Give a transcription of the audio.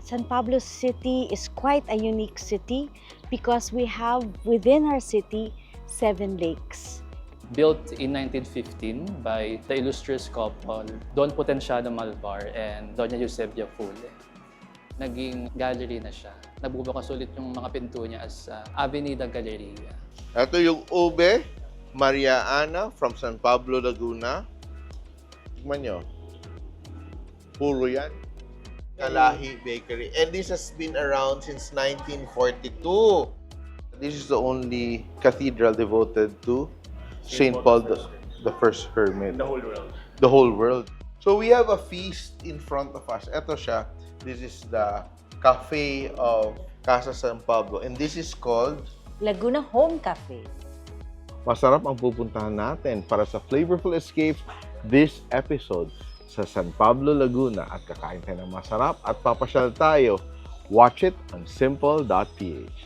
San Pablo City is quite a unique city because we have within our city 7 lakes. Built in 1915 by the illustrious couple Don Potenciano Malvar and Doña Eusebia Fule. Naging gallery na siya. Nagbubukas ulit yung mga pinto niya as Avenida Galleria. Ito yung ube, Maria Ana from San Pablo, Laguna. Tignan nyo. Puro yan. Kalahi Bakery. And this has been around since 1942. This is the only cathedral devoted to Saint Paul the First Hermit. The whole world. The whole world. So we have a feast in front of us. Ito siya. This is the cafe of Casa San Pablo. And this is called Laguna Home Cafe. masarap ang pupuntahan natin para sa flavorful escape this episode sa San Pablo, Laguna at kakain tayo ng masarap at papasyal tayo. Watch it on simple.ph.